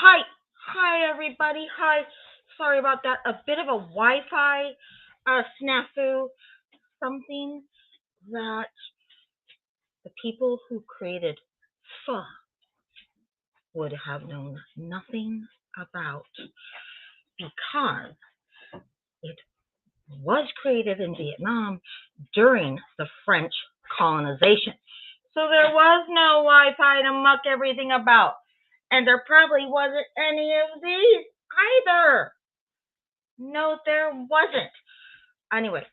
Hi everybody. Hi. Sorry about that. A bit of a Wi-Fi snafu. Something that the people who created pho would have known nothing about because it was created in Vietnam during the French colonization. So there was no Wi-Fi to muck everything about. And there probably wasn't any of these either. No, there wasn't. Anyway,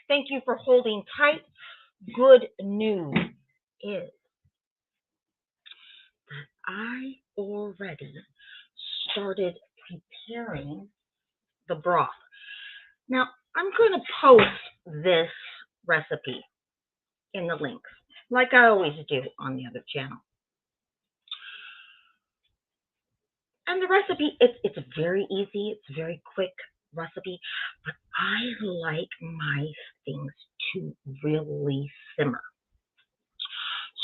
thank you for holding tight. Good news is that I already started preparing the broth. Now, I'm going to post this recipe in the links, like I always do on the other channel. And the recipe, it's very easy, it's a very quick recipe, but I like my things to really simmer.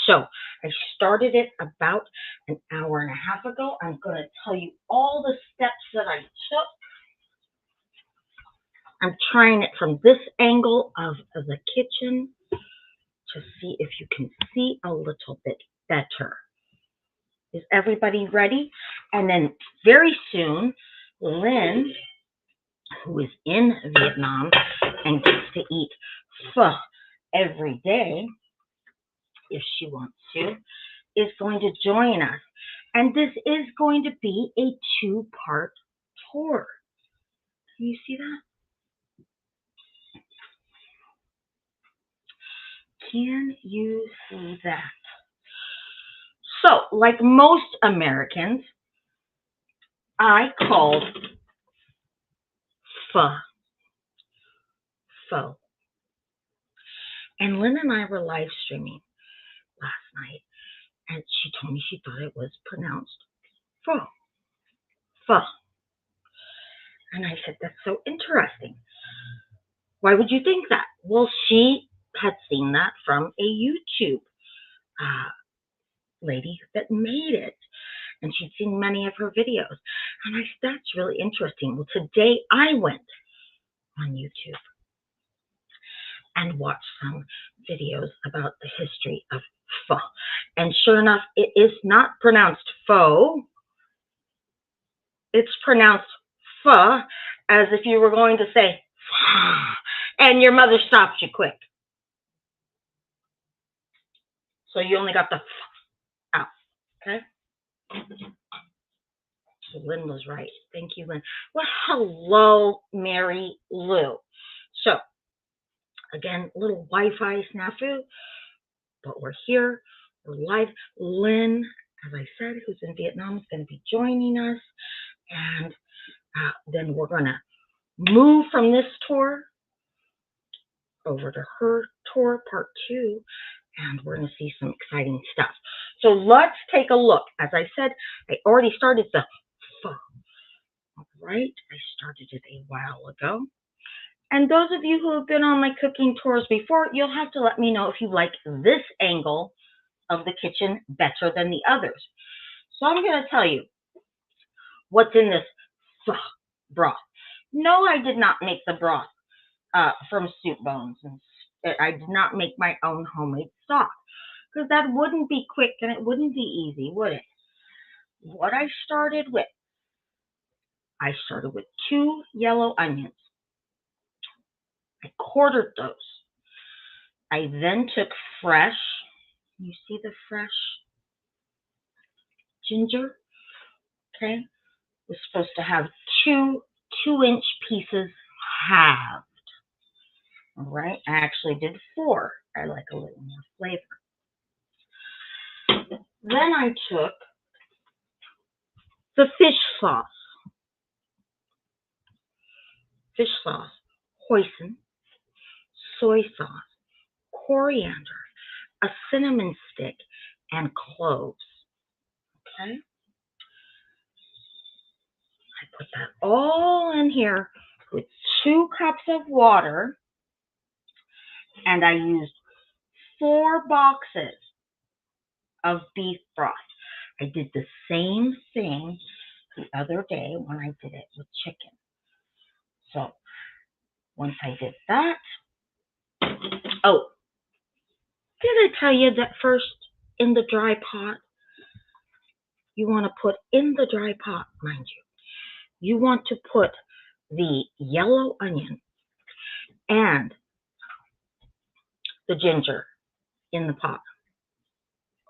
So I started it about an hour and a half ago. I'm going to tell you all the steps that I took. I'm trying it from this angle of the kitchen to see if you can see a little bit better. Is everybody ready? And then very soon, Lynne, who is in Vietnam and gets to eat pho every day, if she wants to, is going to join us. And this is going to be a two-part tour. Can you see that? Can you see that? So, like most Americans, I called pho. And Lynne and I were live streaming last night, and she told me she thought it was pronounced pho. And I said, that's so interesting. Why would you think that? Well, she had seen that from a YouTube lady that made it, and she'd seen many of her videos. And I said, that's really interesting. Well, today I went on YouTube and watched some videos about the history of pho. And sure enough, it is not pronounced pho. It's pronounced pho, as if you were going to say pho, and your mother stopped you quick. So you only got the pho out, okay? So Lynne was right. Thank you, Lynne. Well, hello, Mary Lou. So, again, little Wi-Fi snafu, but we're here. We're live. Lynne, as I said, who's in Vietnam, is going to be joining us. And then we're going to move from this tour over to her tour, part 2, and we're going to see some exciting stuff. So let's take a look. As I said, I already started the pho. All right, I started it a while ago. And those of you who have been on my cooking tours before, you'll have to let me know if you like this angle of the kitchen better than the others. So I'm going to tell you what's in this pho broth. No, I did not make the broth from soup bones. And I did not make my own homemade stock because that wouldn't be quick and it wouldn't be easy, would it? What I started with 2 yellow onions. I quartered those. I then took fresh, you see the fresh ginger? Okay. We're supposed to have 2-inch pieces halved. All right. I actually did 4. I like a little more flavor. Then I took the fish sauce, hoisin, soy sauce, coriander, a cinnamon stick, and cloves. Okay. I put that all in here with 2 cups of water, and I used 4 boxes of beef broth. I did the same thing the other day when I did it with chicken. So once I did that, oh, did I tell you that first in the dry pot, you want to put in the dry pot, mind you want to put the yellow onion and the ginger in the pot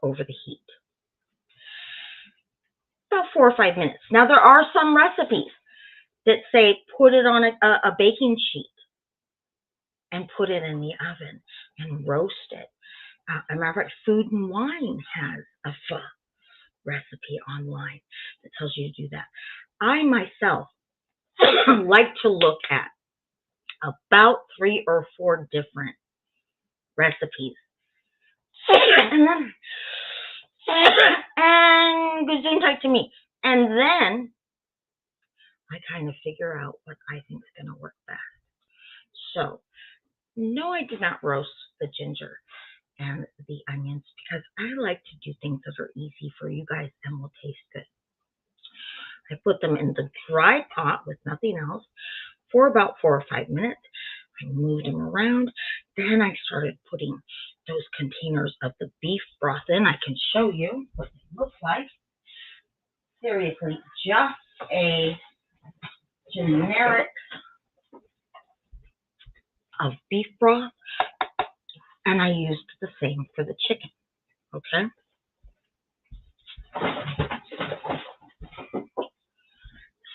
over the heat. About 4 or 5 minutes. Now, there are some recipes that say put it on a baking sheet and put it in the oven and roast it. As a matter of fact, Food and Wine has a pho recipe online that tells you to do that. I myself like to look at about 3 or 4 different recipes. And then, and gesundheit to me. And then I kind of figure out what I think is going to work best. So, no, I did not roast the ginger and the onions because I like to do things that are easy for you guys and will taste good. I put them in the dry pot with nothing else for about 4 or 5 minutes. I moved them around. Then I started putting those containers of the beef broth in. I can show you what it looks like. Seriously, just a generic of beef broth. And I used the same for the chicken. Okay?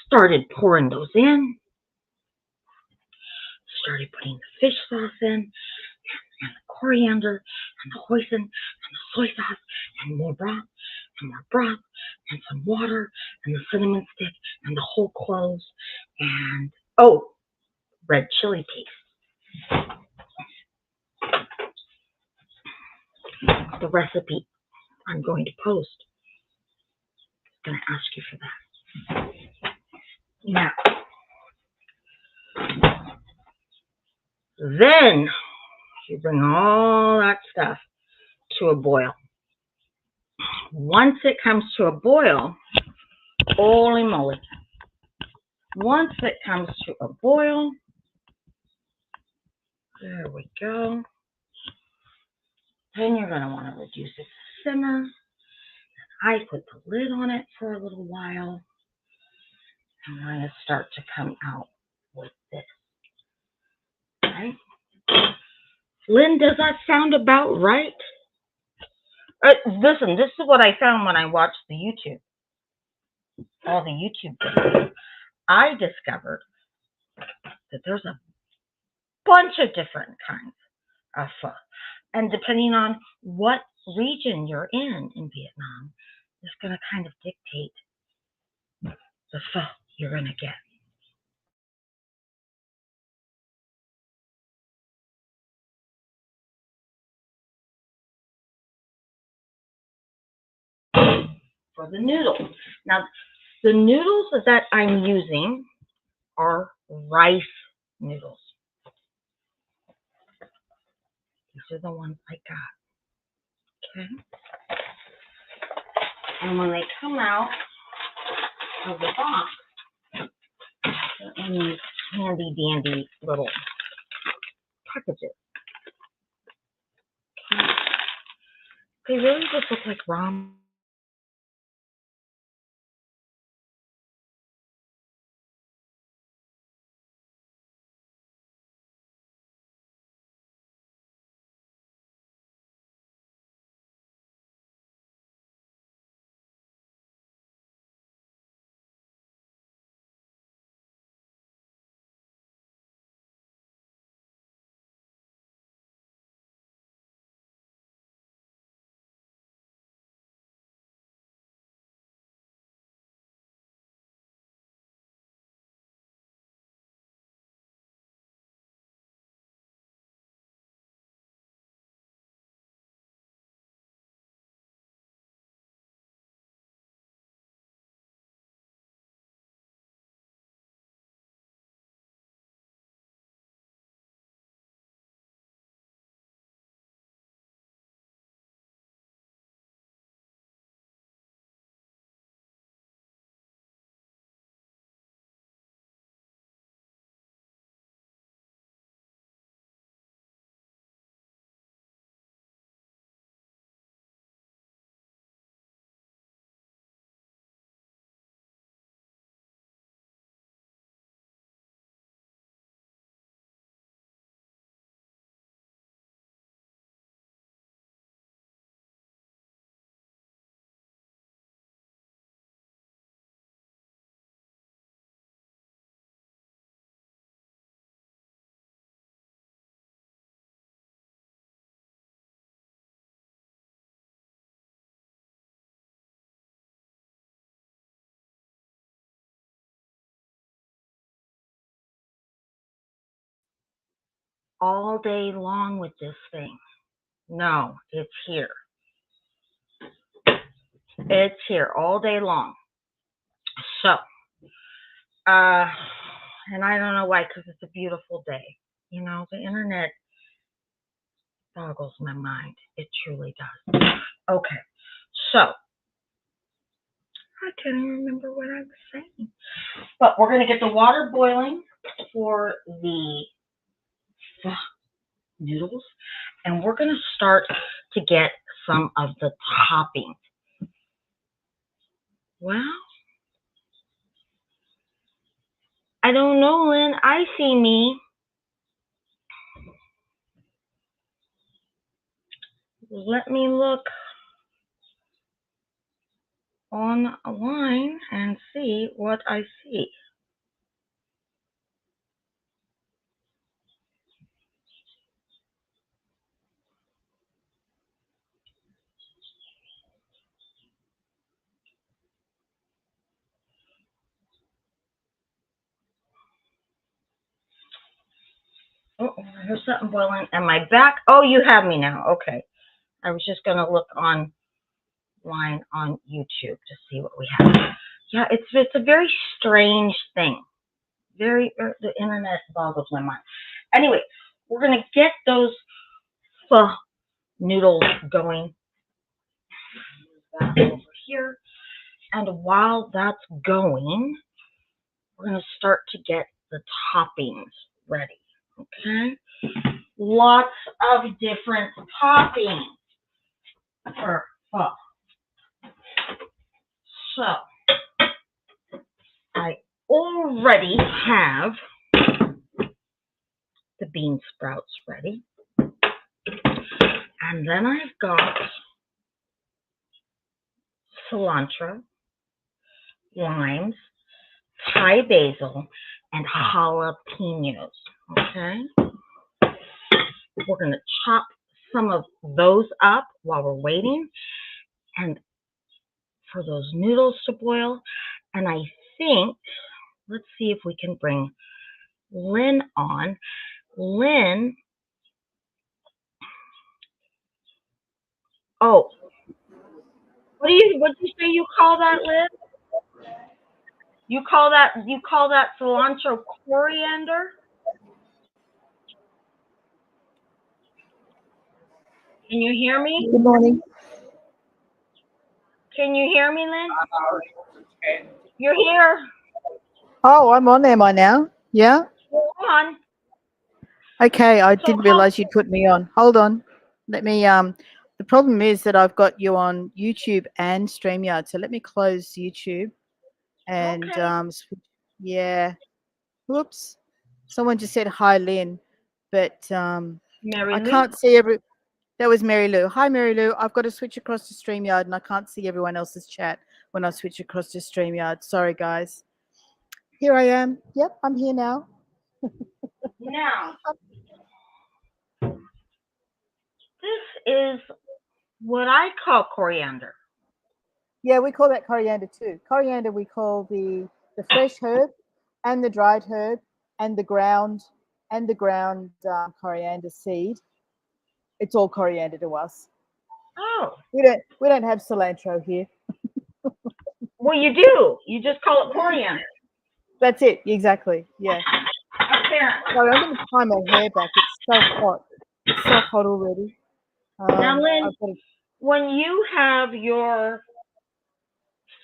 Started pouring those in. Started putting the fish sauce in, and the coriander, and the hoisin, and the soy sauce, and more broth, and some water, and the cinnamon stick, and the whole cloves, and, oh, red chili paste. The recipe I'm going to post is going to ask you for that. Now, then you bring all that stuff to a boil. Once it comes to a boil, holy moly. Once it comes to a boil, there we go. Then you're going to want to reduce it to simmer. I put the lid on it for a little while. And I'm going to start to come out with this. Okay. Lynn, does that sound about right? Listen, this is what I found when I watched the YouTube. All the YouTube videos. I discovered that there's a bunch of different kinds of pho. And depending on what region you're in Vietnam, is going to kind of dictate the pho you're going to get. For the noodles. Now, the noodles that I'm using are rice noodles. These are the ones I got. Okay. And when they come out of the box, they're in these handy dandy little packages. Okay. They really just look like ramen. all day long with this thing. No, it's here. It's here all day long. So, and I don't know why, because it's a beautiful day. You know, the internet boggles my mind. It truly does. Okay, so I can't even remember what I was saying. But we're going to get the water boiling for the noodles, and we're going to start to get some of the toppings. Well, I don't know, Lynn. I see me. Let me look online and see what I see. Oh, there's something boiling. Am I back? Oh, you have me now. Okay. I was just going to look online on YouTube to see what we have. Yeah, it's a very strange thing. The internet boggles my mind. Anyway, we're going to get those noodles going. That over here. And while that's going, we're going to start to get the toppings ready. Okay? Lots of different toppings for pho. So, I already have the bean sprouts ready. And then I've got cilantro, limes, Thai basil, and jalapenos. Okay? We're going to chop some of those up while we're waiting and for those noodles to boil. And I think, let's see if we can bring Lynne on. Lynne, oh, what did you say you call that, Lynne? You call that cilantro coriander? Can you hear me? Good morning. Can you hear me, Lynne? You're here. Oh, I'm on. Am I now? Yeah. Go on. Okay. I So didn't realize you'd put me on. Hold on. Let me. The problem is that I've got you on YouTube and StreamYard. So let me close YouTube and okay, yeah. Whoops. Someone just said hi, Lynn, but Mary I Lou. can't see every. That was Mary Lou. Hi, Mary Lou. I've got to switch across to StreamYard and I can't see everyone else's chat when I switch across to StreamYard. Sorry, guys. Here I am. Yep, I'm here now. Now, this is what I call coriander. Yeah, we call that coriander too. Coriander we call the fresh herb and the dried herb and the ground coriander seed. It's all coriander to us. Oh, We don't have cilantro here. well, you do. You just call it coriander. That's it. Exactly. Yeah. Apparently. Sorry, I'm going to tie my hair back. It's so hot. It's so hot already. Now, Lynn, I've got to, when you have your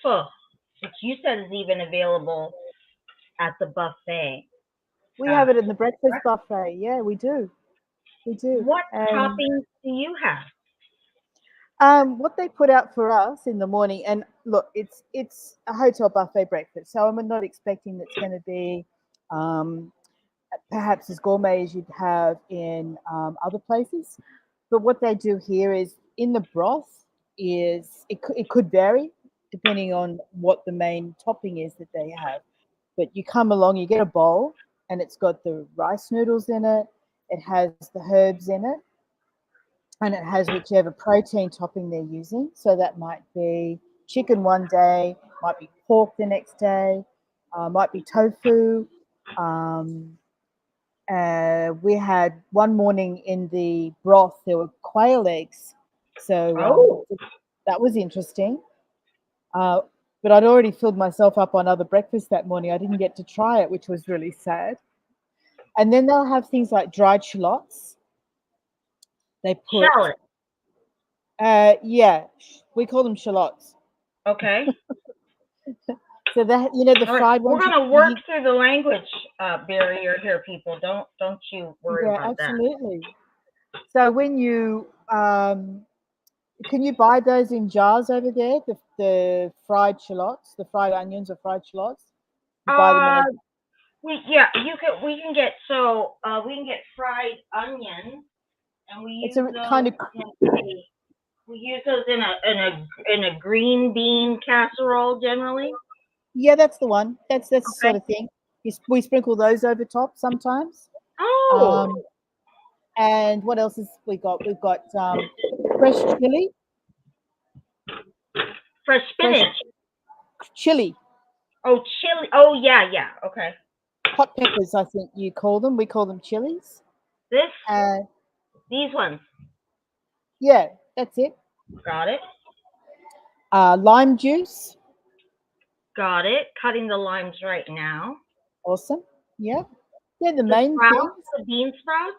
pho, which you said is even available at the buffet, we have it in the breakfast buffet. Yeah, we do. We do. what And toppings do you have? what they put out for us in the morning, and look, it's a hotel buffet breakfast, so I'm not expecting it's going to be um, perhaps as gourmet as you'd have in other places. But what they do here is in the broth is it could vary depending on what the main topping is that they have. But you come along, you get a bowl, and it's got the rice noodles in it. It has the herbs in it, and it has whichever protein topping they're using. So that might be chicken one day, might be pork the next day, might be tofu. Um, We had one morning in the broth, there were quail eggs. So Oh, that was interesting. But I'd already filled myself up on other breakfast that morning. I didn't get to try it, which was really sad. And then they'll have things like dried shallots. They put, shallot. yeah, we call them shallots. Okay. So that, you know, the All right. fried We're ones. gonna work through the language barrier here, people. Don't you worry Yeah, about that. absolutely. So when you can you buy those in jars over there? The fried shallots, the fried onions or fried shallots. You buy them in Uh, a. we can get fried onions, and we It's use a kind those of. in a we use those in a green bean casserole generally. Yeah, that's the one. That's the Okay. sort of thing. We sprinkle those over top sometimes. Oh, Um, and what else is we got? We've got fresh chili, fresh fresh spinach. chili, Oh, chili. Oh, yeah, yeah. Okay. hot peppers. I think you call them. We call them chilies. This, And these ones. yeah, that's it. Got it. Lime juice. Got it. Cutting the limes right now. Awesome. Yeah, they're the The main sprouts, things. the bean sprouts.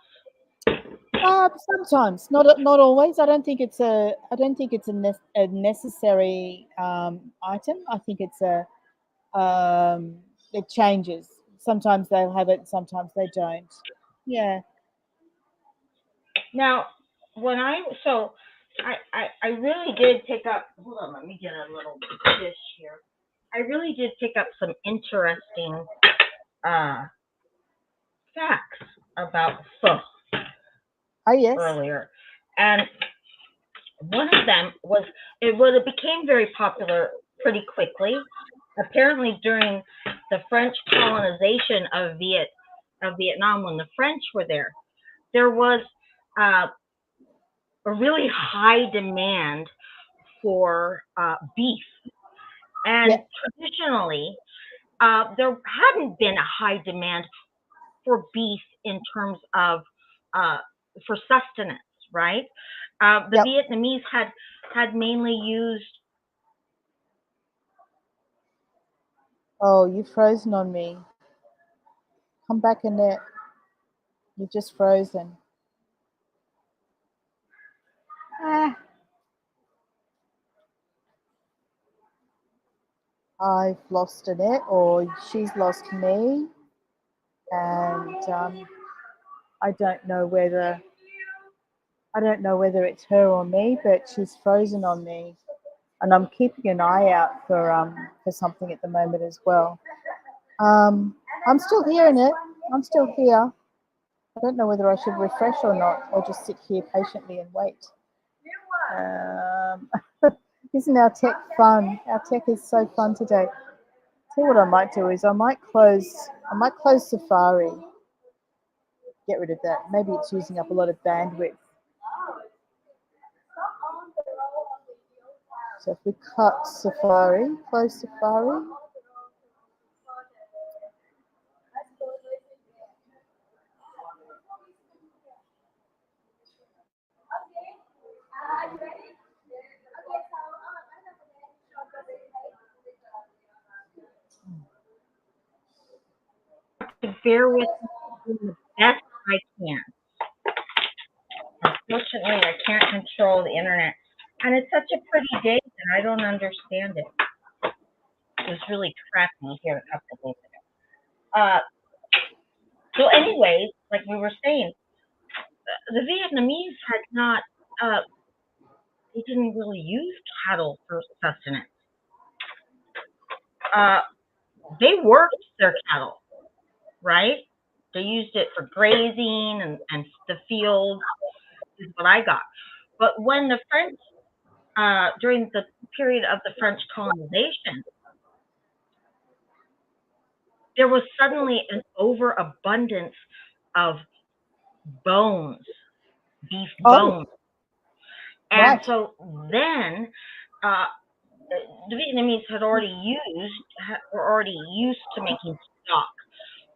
Sometimes, not always. I don't think it's a necessary item. I think it's a it changes. Sometimes they'll have it, sometimes they don't. Yeah. Now, when I so I really did pick up. Hold on, let me get a little dish here. I really did pick up some interesting uh, facts about pho Oh yes. earlier, and one of them was it became very popular pretty quickly. Apparently, during the French colonization of Vietnam, when the French were there was uh, a really high demand for beef, Yeah. and traditionally, there hadn't been a high demand for beef in terms of uh, for sustenance, right? The Yep. Vietnamese had mainly used. Oh, you've frozen on me. Come back, Annette. You've just frozen. Ah, I've lost Annette, or she's lost me, and I don't know whether it's her or me, but she's frozen on me, and I'm keeping an eye out for something at the moment as well. I'm still hearing it. I'm still here. I don't know whether I should refresh or not, or just sit here patiently and wait. Um, isn't our tech fun? Our tech is so fun today. See what I might do is I might close Safari, get rid of that. Maybe it's using up a lot of bandwidth. So if we cut Safari, close Safari, To bear with me doing the best I can. Unfortunately, I can't control the internet, and it's such a pretty day that I don't understand it. It was really crappy here a couple of days ago. So, anyways, like we were saying, the Vietnamese had not. Uh, they didn't really use cattle for sustenance. Uh, they worked their cattle, right? They used it for grazing and the fields is what I got. But when the French, during the period of the French colonization, there was suddenly an overabundance of bones, beef oh, bones. And right, so then uh, the Vietnamese were already used to making stock.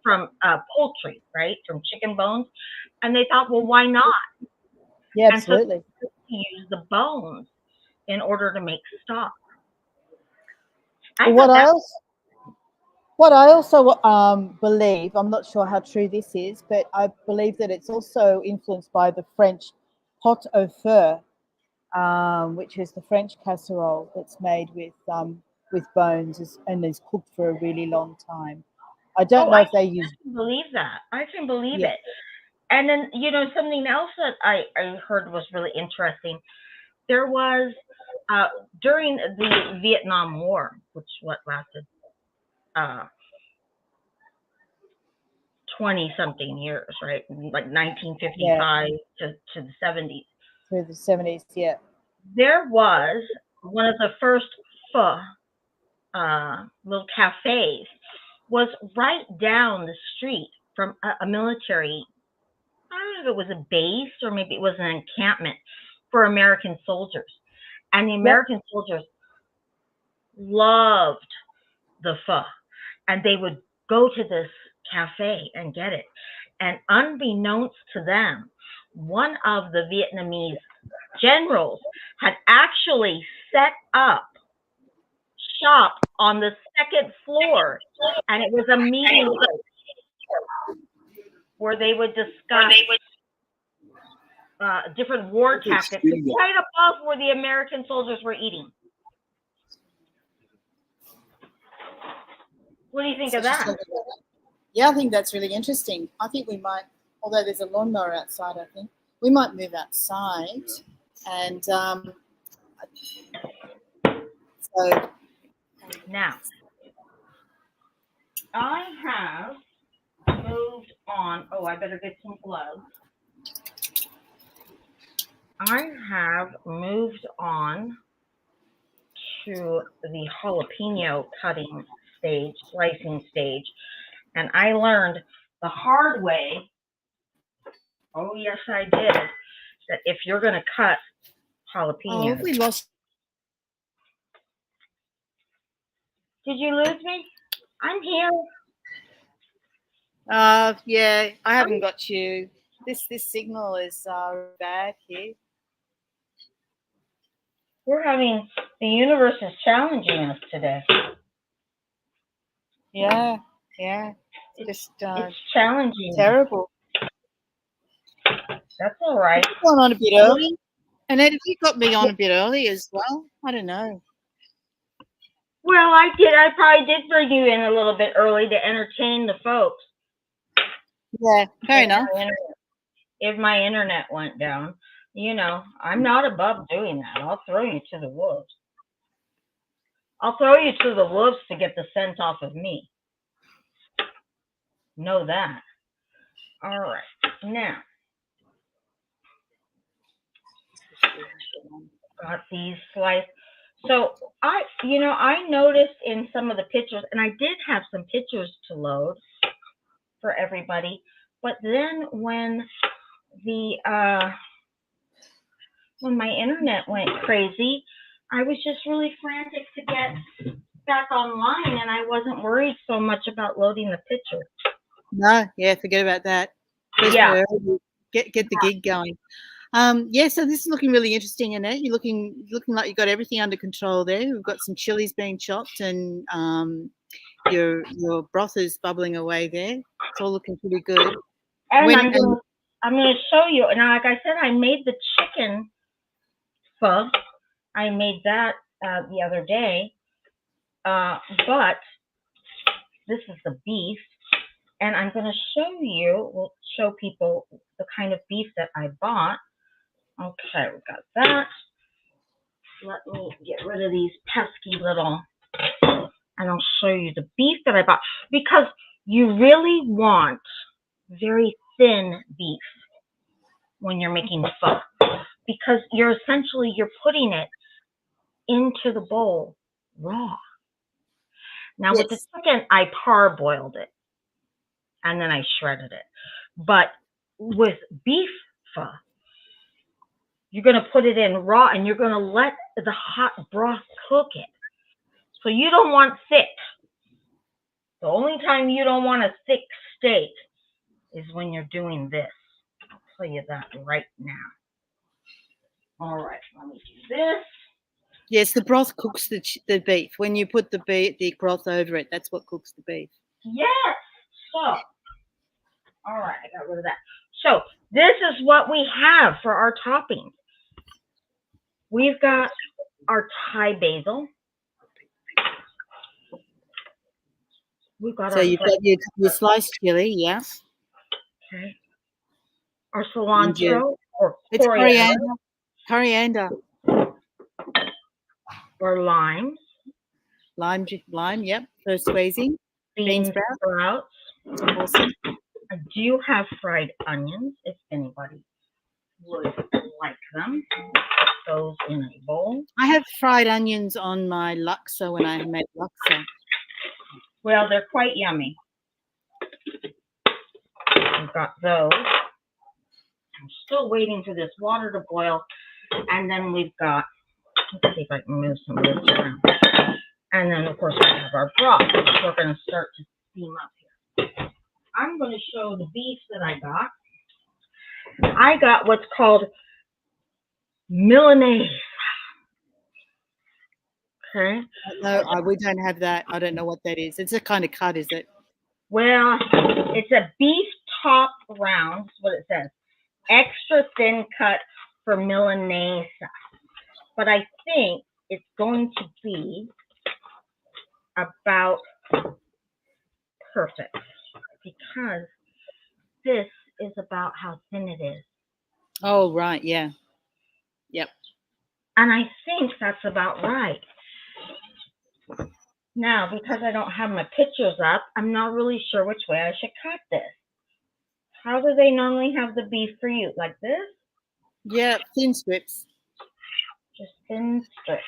from poultry, right? From chicken bones. And they thought, well, why not? Yeah, And so absolutely. they used the bones in order to make stock. I Well, thought that, what I also believe, I'm not sure how true this is, but I believe that it's also influenced by the French pot au feu, which is the French casserole that's made with bones and is cooked for a really long time. I don't oh, know I if they use. can believe that. I can believe Yeah, it. And then, something else that I heard was really interesting. There was, uh, during the Vietnam War, which what lasted uh, 20 something years, right? Like yeah, 1955 to the 70s. through the 70s. Yeah, There was one of the first pho little cafes was right down the street from a military. I don't know if it was a base or maybe it was an encampment for American soldiers. And the yep. American soldiers loved the pho. And they would go to this cafe and get it. And unbeknownst to them, one of the Vietnamese generals had actually set up shop on the second floor, and it was a meeting place where they would discuss different war tactics right above where the American soldiers were eating. What do you think So of she's that? talking about that. Yeah, I think that's really interesting. I think we might, although there's a lawnmower outside, I think we might move outside and so Now, I have moved on. Oh, I better get some gloves. I have moved on to the jalapeno cutting stage, slicing stage, and I learned the hard way. Oh, yes, I did. That if you're going to cut oh, jalapenos, we lost. did you lose me? I'm here. Yeah, I haven't got you. This signal is bad here. We're having the universe is challenging us today. Yeah, yeah, It's just it's challenging us. terrible. That's all right. I've gone on a bit early. Annette, have you got me on a bit early as well? I don't know. Well, I did. I probably did bring you in a little bit early to entertain the folks. Yeah, fair If enough. my internet, if my internet went down, I'm not above doing that. I'll throw you to the wolves. I'll throw you to the wolves to get the scent off of me. Know that. All right. Now, got these sliced. So I noticed in some of the pictures, and I did have some pictures to load for everybody. But then the when my internet went crazy, I was just really frantic to get back online, and I wasn't worried so much about loading the picture. No, yeah, forget about that. First Yeah. priority, get the gig going. Yeah, so this is looking really interesting, Annette. You're looking like you've got everything under control there. We've got some chilies being chopped, and your broth is bubbling away there. It's all looking pretty good. And When I'm gonna show you. Now, like I said, I made the chicken pho. I made that the other day. But this is the beef, and I'm going to show you. We'll show people the kind of beef that I bought. Okay, we got that. Let me get rid of these pesky little, and I'll show you the beef that I bought because you really want very thin beef when you're making pho because you're putting it into the bowl raw. Now with the yes, chicken, I parboiled it and then I shredded it. But with beef pho, you're going to put it in raw and you're going to let the hot broth cook it. So you don't want thick. The only time you don't want a thick steak is when you're doing this. I'll tell you that right now. All right, let me do this. Yes, the broth cooks the beef. When you put the broth over it, that's what cooks the beef. Yes. So, all right, I got rid of that. So, this is what we have for our toppings. We've got our Thai basil. We've got So you've got your sliced chili, yeah. Okay. Our cilantro or It's coriander. Coriander. Or limes. Lime, yep. First squeezing. Bean sprouts. Awesome. I do have fried onions if anybody would like them. Those in a bowl. I have fried onions on my laksa when I make laksa. Well, they're quite yummy. We've got those. I'm still waiting for this water to boil. And then we've got, let's see if I can move some of this around. And then, of course, we have our broth, which we're going to start to steam up here. I'm going to show the beef that I got. I got what's called Milanese. Okay. No, we don't have that. I don't know what that is. It's a kind of cut, is it? Well, it's a beef top round. That's what it says. Extra thin cut for Milanese. But I think it's going to be about perfect because this is about how thin it is. Oh, right. Yeah. Yep. And I think that's about right. Now, because I don't have my pictures up, I'm not really sure which way I should cut this. How do they normally have the beef for you? Like this? Yeah, thin strips. Just thin strips.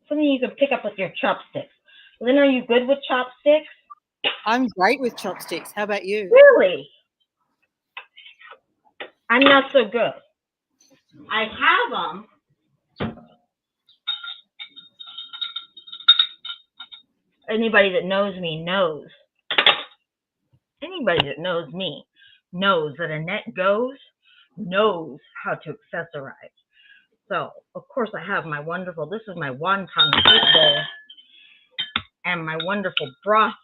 Something you can pick up with your chopsticks. Lynn, are you good with chopsticks? I'm great with chopsticks. How about you? Really? I'm not so good. I have them. Anybody that knows me knows. Anybody that knows me knows that Annette Goes knows how to accessorize. So, of course, I have my wonderful, this is my wonton soup bowl and my wonderful broth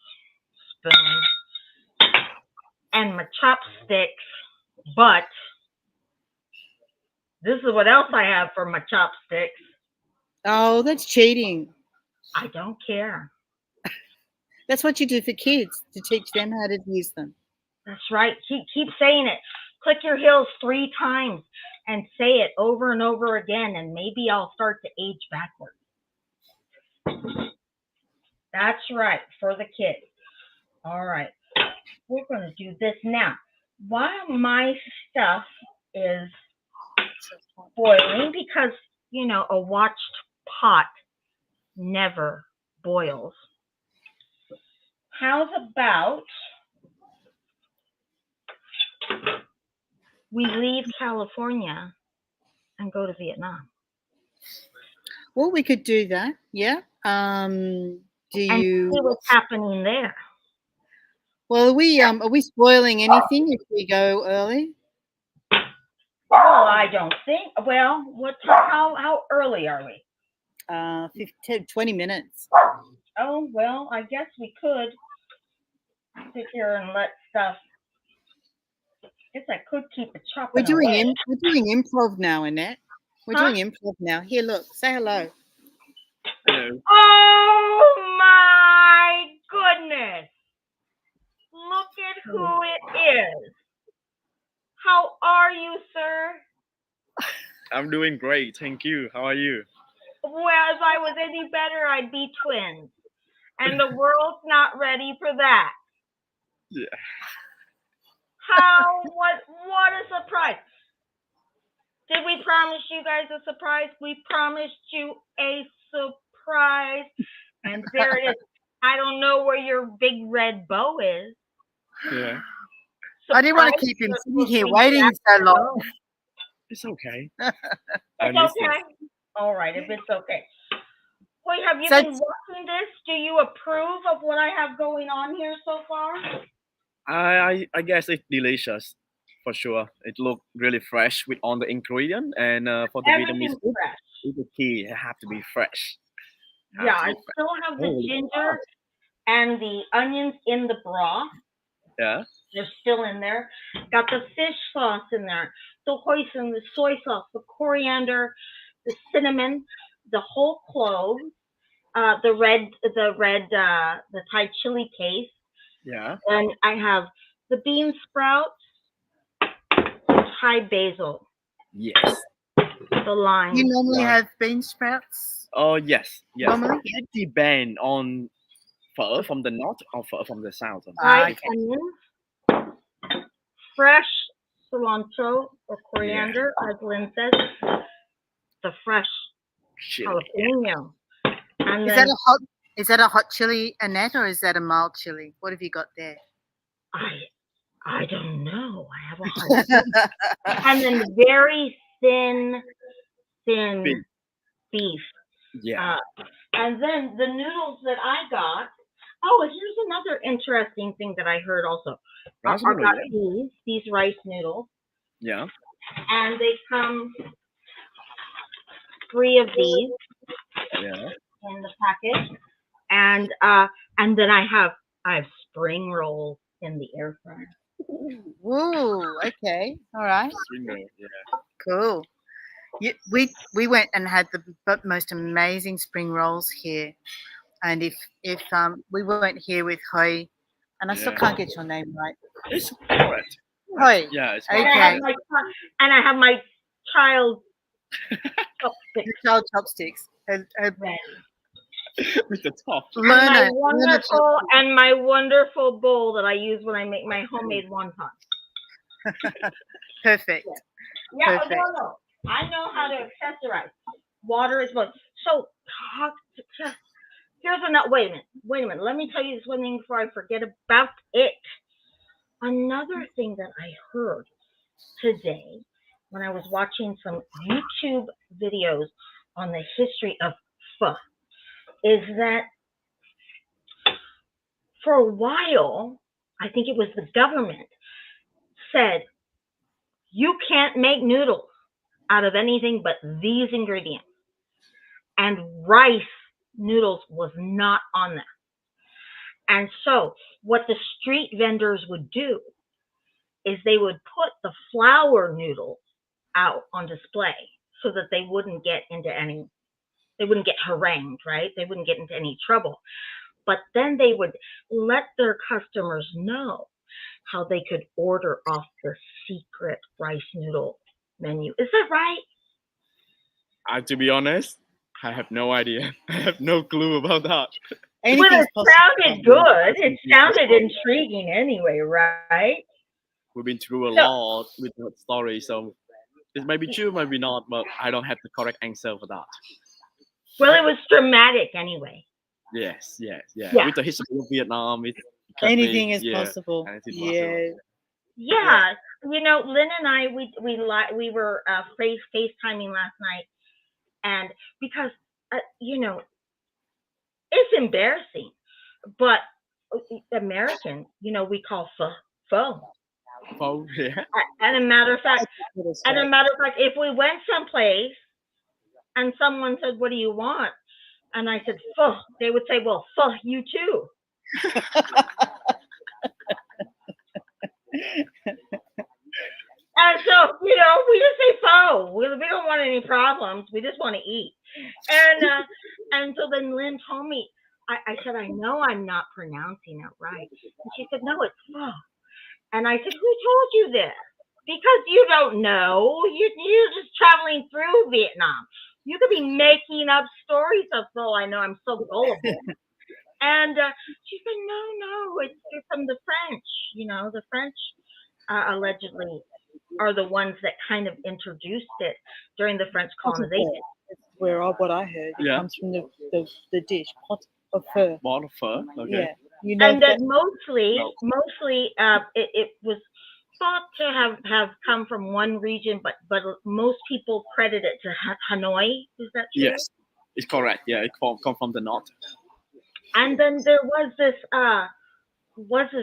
spoon and my chopsticks, but this is what else I have for my chopsticks. Oh, that's cheating. I don't care. That's what you do for kids, to teach them how to use them. That's right. Keep saying it. Click your heels 3 times and say it over and over again, and maybe I'll start to age backwards. That's right, for the kids. All right. We're going to do this now. While my stuff is boiling, because, you know, a watched pot never boils. How's about we leave California and go to Vietnam? Well, we could do that. Yeah. See what's happening there? Well, are we spoiling anything if we go early? Well, I don't think. Well, how early are we? 20 minutes. Oh, well, I guess we could sit here and let stuff. I guess I could keep it chopping. We're doing improv now, Annette. We're doing improv now. Here, look. Say hello. Hello. Oh my goodness! Look at who it is. How are you, sir? I'm doing great, thank you. How are you? Well, if I was any better, I'd be twins. And the world's not ready for that. Yeah. What a surprise. Did we promise you guys a surprise? We promised you a surprise. And there it is. I don't know where your big red bow is. Yeah. I didn't want to keep him sitting here waiting so long. It's okay. It's okay. All right, if it's okay. Wait, have you been watching enjoying this? Do you approve of what I have going on here so far? I guess it's delicious for sure. It look really fresh with all the ingredient, and for the vitamin Everything's soup, fresh. it's the key. It have to be fresh. Yeah, Have to I be fresh. still have the Oh, ginger and the onions in the broth. yeah, They're still in there. Got the fish sauce in there, the hoisin, the soy sauce, the coriander, the cinnamon, the whole clove, the Thai chili paste, yeah, and I have the bean sprouts, Thai basil, yes. the lime. You normally Wow. have bean sprouts. Oh yes, yes. Normally? It depends on pho from the north or pho from the south. Fried okay. onions, fresh cilantro or Yeah, coriander, as Lynn says, the fresh chili. jalapeno, and Is then that a hot chili, Annette, or is that a mild chili? What have you got there? I don't know. I have a hard time. And then very thin Beef. beef. Yeah, And then the noodles that I got. Oh, and here's another interesting thing that I heard also. rice I noodle. got Yeah, these rice noodles, yeah, and they come 3 of these yeah. in the package, and then I have spring rolls in the air fryer. Woo. Okay. All right. Spring roll. Yeah. Cool. We went and had the most amazing spring rolls here, and if we went here with Hoi, and I still Yeah. can't get your name right. It's correct. Hoi. Yeah, it's Okay. correct. And I have my child chopsticks The child chopsticks. Her ready. With the top. learner. And my wonderful bowl that I use when I make my homemade wonton. Perfect. Yeah, Perfect. no. I know how to accessorize. Water is one. So here's another. Wait a minute. Let me tell you this one thing before I forget about it. Another thing that I heard today when I was watching some YouTube videos on the history of pho is that for a while, I think it was the government said, you can't make noodles out of anything but these ingredients. And rice noodles was not on that. And so what the street vendors would do is they would put the flour noodles out on display so that they wouldn't get harangued, right? They wouldn't get into any trouble. But then they would let their customers know how they could order off the secret rice noodle menu. Is that right? To be honest, I have no idea. I have no clue about that. Well, Anything's it possible. sounded good. It sounded intriguing anyway, right? We've been through a So, lot with that story, so it might be true, maybe not, but I don't have the correct answer for that. well, it was dramatic anyway. Yes, yes, yeah. Yeah. With the history of Vietnam, it Anything is yeah, possible. anything Yeah. possible. Yeah, you know, Lynn and I, we were FaceTiming last night, and because it's embarrassing, but Americans, we call pho. Oh, yeah. And a matter of fact, if we went someplace and someone said, "What do you want?" and I said pho, they would say, "Well, pho you too." And so, we just say pho. We don't want any problems. We just want to eat. And so then Lynn told me, I said, I know I'm not pronouncing it right. And she said, no, it's pho. And I said, who told you this? Because you don't know. You're just traveling through Vietnam. You could be making up stories of pho. I know, I'm so gullible. And she said, no, it's from the French. The French allegedly are the ones that kind of introduced it during the French colonization. That's what I heard. It Yeah. comes from the dish, pot of pho. Pot of pho. Okay. Yeah. And then mostly, it was thought to have come from one region, but most people credit it to Hanoi. Is that true? Yes, it's correct. Yeah, it come from the north. And then there was this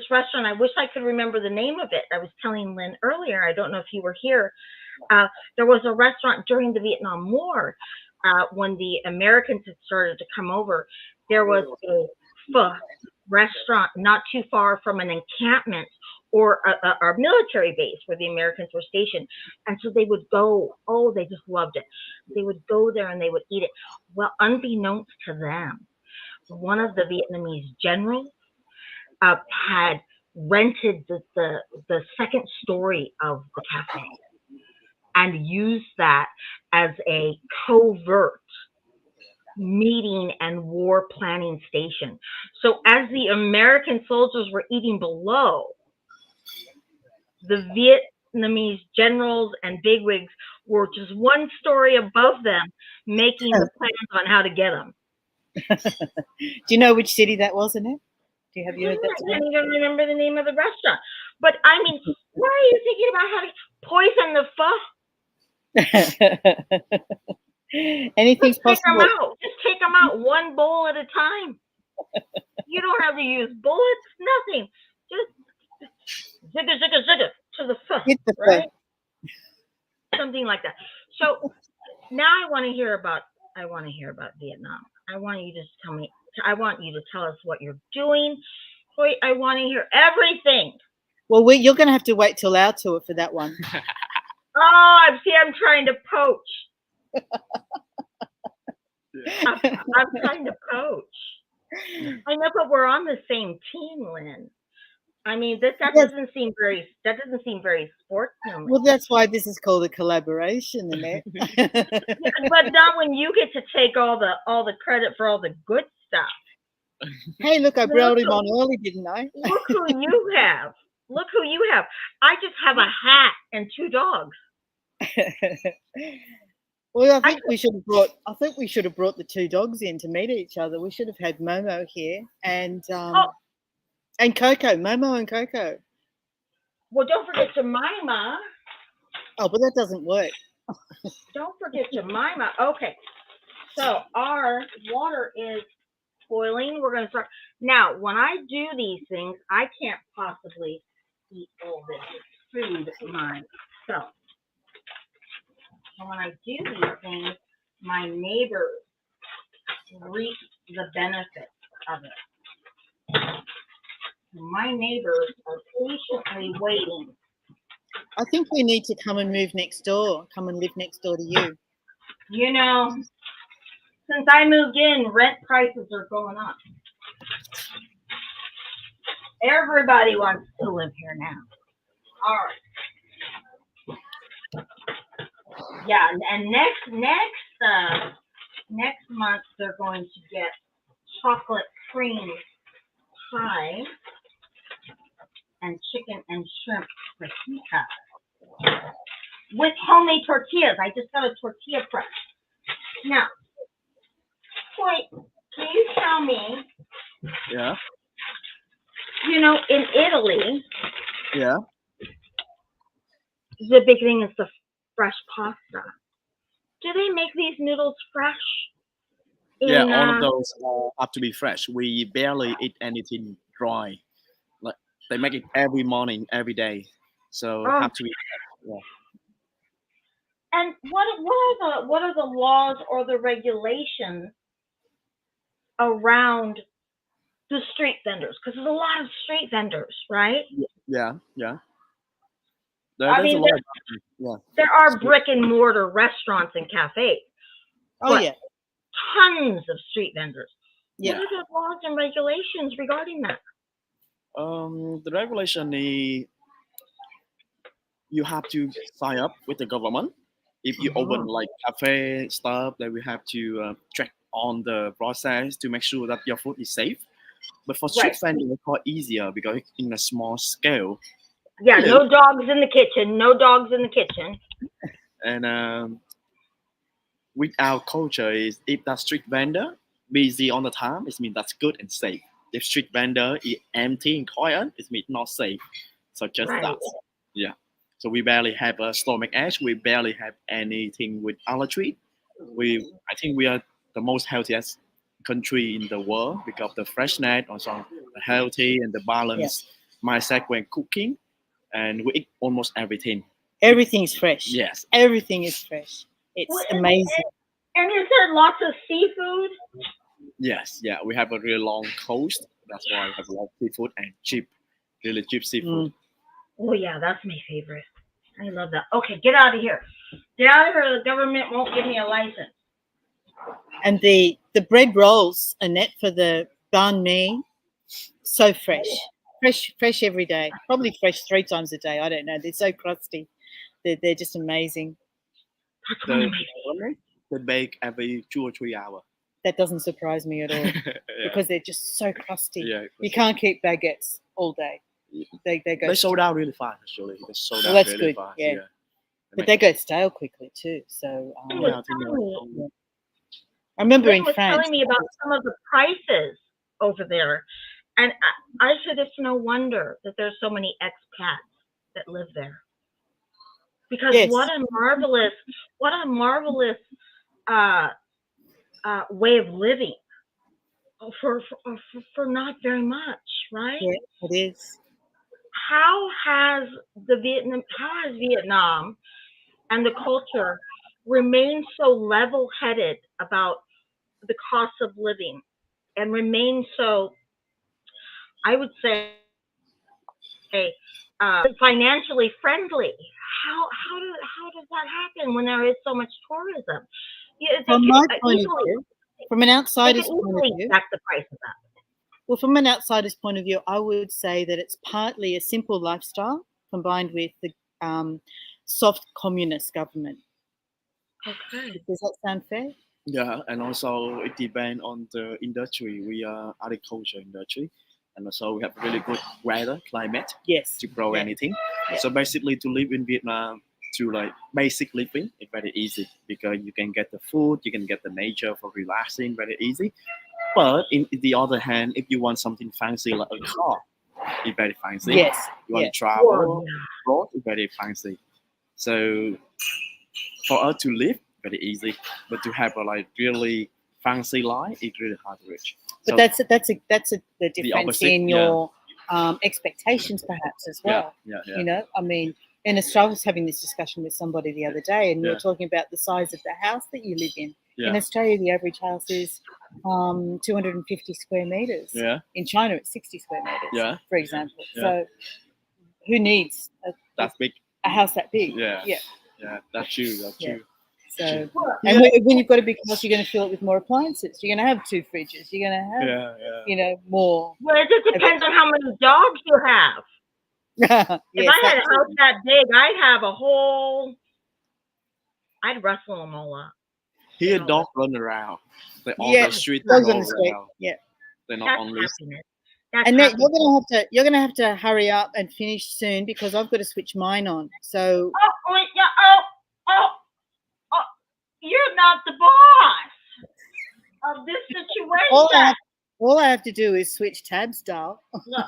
restaurant. I wish I could remember the name of it. I was telling Lynn earlier. I don't know if you were here. There was a restaurant during the Vietnam War when the Americans had started to come over. There was a pho restaurant not too far from an encampment or a military base where the Americans were stationed. And so they would go, oh, they just loved it. They would go there and they would eat it. Well, unbeknownst to them, one of the Vietnamese generals had rented the second story of the cafe and used that as a covert meeting and war planning station. So as the American soldiers were eating below, the Vietnamese generals and bigwigs were just one story above them, making the plans on how to get them. Do you know which city that was, Annette? Have you heard that? I can't even remember the name of the restaurant. But I mean, why are you thinking about how to poison the pho? Anything's Just possible. Just take them out one bowl at a time. You don't have to use bullets, nothing. Just zigga to the pho, right? Something like that. So now I want to hear about Vietnam. I want you to tell us what you're doing. I want to hear everything. Well, you're going to have to wait till our tour for that one. Oh, I'm trying to poach. I'm trying to poach. I know, but we're on the same team, Lynn. I mean, that doesn't seem very sportsmanly. Well, that's why this is called a collaboration, Annette. But not when you get to take all the credit for all the good stuff. Hey, look, I brought him on early, didn't I? Look who you have. Look who you have. I just have a hat and 2 dogs. Well, I think we should have brought the 2 dogs in to meet each other. We should have had Momo here and Coco, Momo and Coco. Well, don't forget Jemima. Oh, but that doesn't work. Don't forget Jemima. Okay. So our water is boiling. We're going to start. Now, when I do these things, I can't possibly eat all this food myself. So when I do these things, my neighbors reap the benefits of it. My neighbors are patiently waiting. I think we need to come and live next door to you. You know, since I moved in, rent prices are going up. Everybody wants to live here now. All right. Yeah, and next month they're going to get chocolate cream pie and chicken and shrimp fajita with homemade tortillas. I just got a tortilla press. Now, wait, can you tell me? Yeah. You know, in Italy, Yeah. the big thing is the fresh pasta. Do they make these noodles fresh? Yeah, all of those have to be fresh. We barely eat anything dry. Like they make it every morning, every day, so have to be fresh. Yeah. And what are the laws or the regulations around the street vendors? Because there's a lot of street vendors, right? Yeah. There's a lot. Yeah. There are brick and mortar restaurants and cafes. Oh yeah. Tons of street vendors. Yeah. What are the laws and regulations regarding that? The regulation is you have to sign up with the government. If you open like cafe stuff, then we have to check on the process to make sure that your food is safe. But for street vending, it's quite easier because it's in a small scale. Yeah, no dogs in the kitchen. No dogs in the kitchen. And with our culture is if that street vendor busy all the time, it means that's good and safe. If street vendor is empty and quiet, it means not safe. So just that. Yeah. So we barely have a stomach ache. We barely have anything with allergy. I think we are the most healthiest country in the world because of the freshness, also the healthy and the balance mindset when cooking, and we eat almost everything. Everything's fresh. Yes, Everything is fresh. Well, It's amazing. and is there lots of seafood? yes, yeah. We have a really long coast. That's why we have a lot of seafood and cheap, really cheap seafood. Mm. Oh yeah, that's my favorite. I love that. Okay, get out of here. Get out of here. The government won't give me a license. And the bread rolls, Annette, for the banh mi, so fresh every day. Probably fresh 3 times a day. I don't know. They're so crusty. They're just amazing. That's one The of my favorites. they bake every 2 or 3 hours. That doesn't surprise me at all yeah, because they're just so crusty. yeah. You can't keep baguettes all day. They go. They sold out really fast. Actually, they sold Well, out that's really good. fast. Yeah, Yeah. but they go stale quickly too. So Lynn Yeah, was I think telling me. yeah. I remember in Lynn was France. telling me about some of the prices over there, and I said it's no wonder that there's so many expats that live there because Yes, what a marvelous uh, way of living for not very much, right? yeah, it is. How has how has Vietnam and the culture remained so level-headed about the cost of living and remain so, I would say, financially friendly? How does that happen when there is so much tourism? Yeah, From my point of view, from an they could outsider's point of easily view, jack the prices up. well, from an outsider's point of view, I would say that it's partly a simple lifestyle combined with the soft communist government. Okay. Does that sound fair? Yeah, and also it depends on the industry. We are agriculture industry, and also we have really good weather, climate Yes. to grow Yeah. anything. Yeah. So basically, to live in Vietnam, to like basic living, it's very easy because you can get the food, you can get the nature for relaxing, very easy. But in the other hand, if you want something fancy like a car, it's very fancy. Yes. You want Yeah. to travel Whoa, abroad, it's very fancy. So for us to live, very easy. But to have a like really fancy life, it's really hard to reach. But So that's the difference opposite, in yeah. your expectations, perhaps as well. yeah. You know, I mean, I was having this discussion with somebody the other day, and we Yeah. were talking about the size of the house that you live in. Yeah. In Australia, the average house is 250 square meters. Yeah, In China, it's 60 square meters. Yeah. For example. Yeah. So, who needs that's big. a house that big? Yeah. Yeah. Yeah, that's true. That's Yeah. true. So, Well, and when you've got a big house, you're going to fill it with more appliances. You're going to have 2 fridges. You're going to have, Yeah. you know, more. well, it just depends on how many dogs you have. Yes, If I had a that's house that big, I'd wrestle them all up. Here, dogs run around. They on Yeah, the street. dogs go on the street. around. Yeah. They're not That's only. happiness. That's And then happiness. you're gonna have to hurry up and finish soon because I've got to switch mine on. So Oh, wait, yeah, oh, you're not the boss of this all I situation. have, all I have to do is switch tabs, Dal. Look,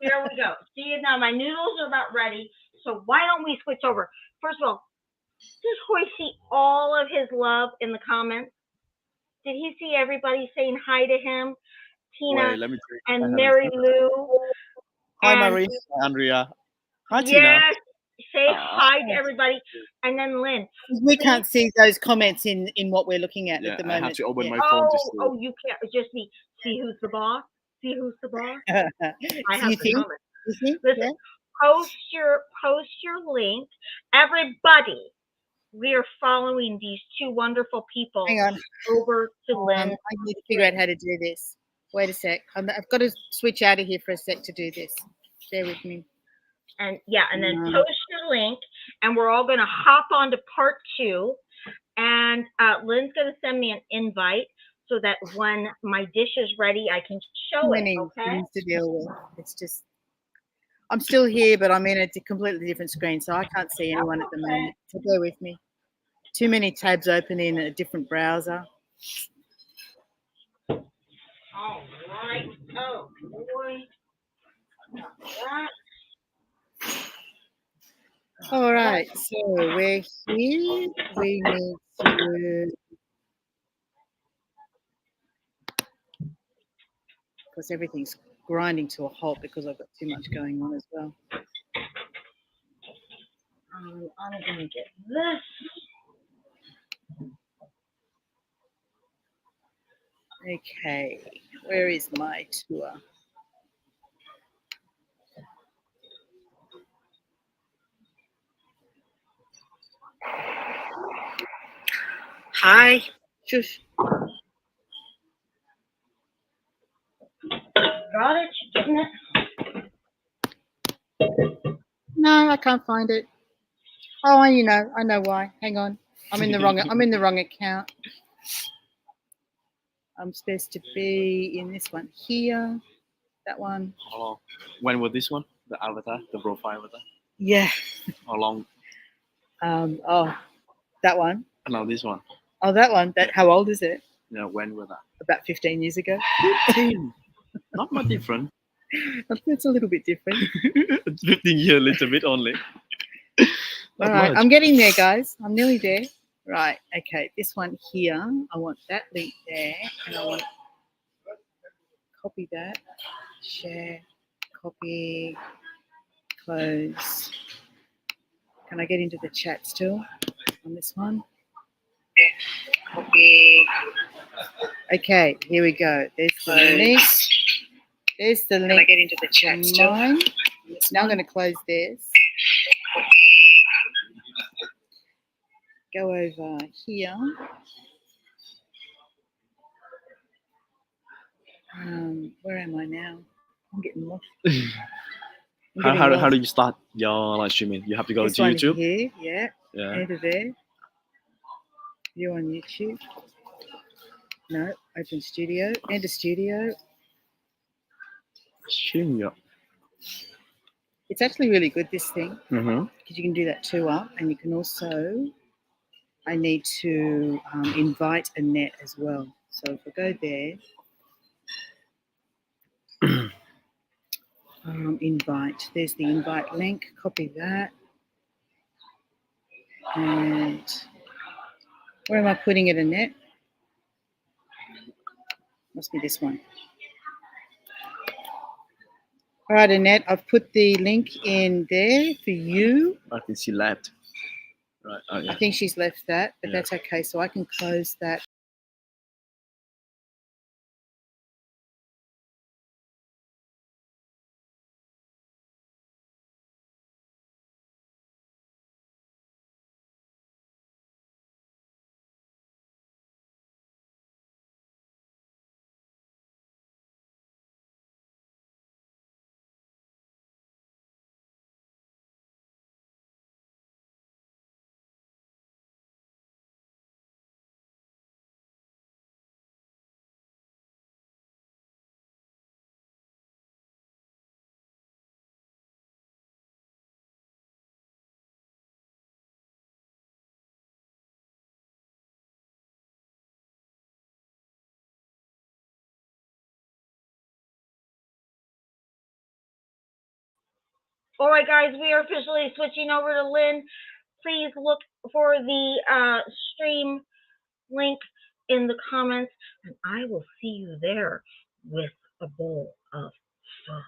here we go. See, now my noodles are about ready. So why don't we switch over? First of all, did Hoy see all of his love in the comments? Did he see everybody saying hi to him? Tina Wait, let me check. and Mary Lou. Hi, And Marie. Hi, Andrea. Hi, Tina. yes, say Ah. hi to everybody. And then Lynn. We can't see those comments in what we're looking at Yeah, the I have moment. to open Yeah. my phone to see. Oh, you can't just me. See who's the boss? See who's the boss? I So have you the think? comments. You think? Listen, Yeah. post your link. Everybody, we are following these 2 wonderful people Hang on. over to Lynn. I need to figure out how to do this. Wait a sec. I've got to switch out of here for a sec to do this. Bear with me. And yeah, and then post your link, and we're all going to hop on to part 2. And Lynn's going to send me an invite so that when my dish is ready, I can show Too it. many Okay. things to deal with. It's just I'm still here, but I'm in a completely different screen, so I can't see anyone at the moment. So bear with me. Too many tabs open in a different browser. All right. Oh boy. That. All right, so we're here. We need to because everything's grinding to a halt because I've got too much going on as well. I'm gonna get this. Okay, where is my tour? Hi. Shush. Got it? You getting it? No, I can't find it. Oh, I know why. Hang on. I'm in the wrong account. I'm supposed to be in this one here. That one. How long? When was this one? The avatar, the profile avatar. Yeah. How long? Oh, that one. No, this one. Oh, that one. That. How old is it? Yeah, when was that? About 15 years ago. 15. Not much different. It's a little bit different. 15 years, a little bit only. All right, I'm getting there, guys. I'm nearly there. Right. Okay. This one here. I want that link there, and I want copy that, share, copy, close. Can I get into the chat still on this one? Copy. Okay, here we go. There's the link. There's the link. Can I get into the chat still? Now I'm going to close this. Go over here. Where am I now? I'm getting lost. How do you start your live streaming? You have to go this to one YouTube. Here, yeah. Yeah. Enter there. View on YouTube. No, open studio. Enter studio. Studio. It's actually really good, this thing, Mm-hmm. because you can do that two up, and you can also. I need to invite Annette as well. So if I go there, invite. There's the invite link. Copy that. And where am I putting it, Annette? Must be this one. All right, Annette, I've put the link in there for you. I think she left. Right. Oh, yeah. I think she's left that, but Yeah. that's okay. So I can close that. All right, guys, we are officially switching over to Lynne. Please look for the stream link in the comments, and I will see you there with a bowl of pho.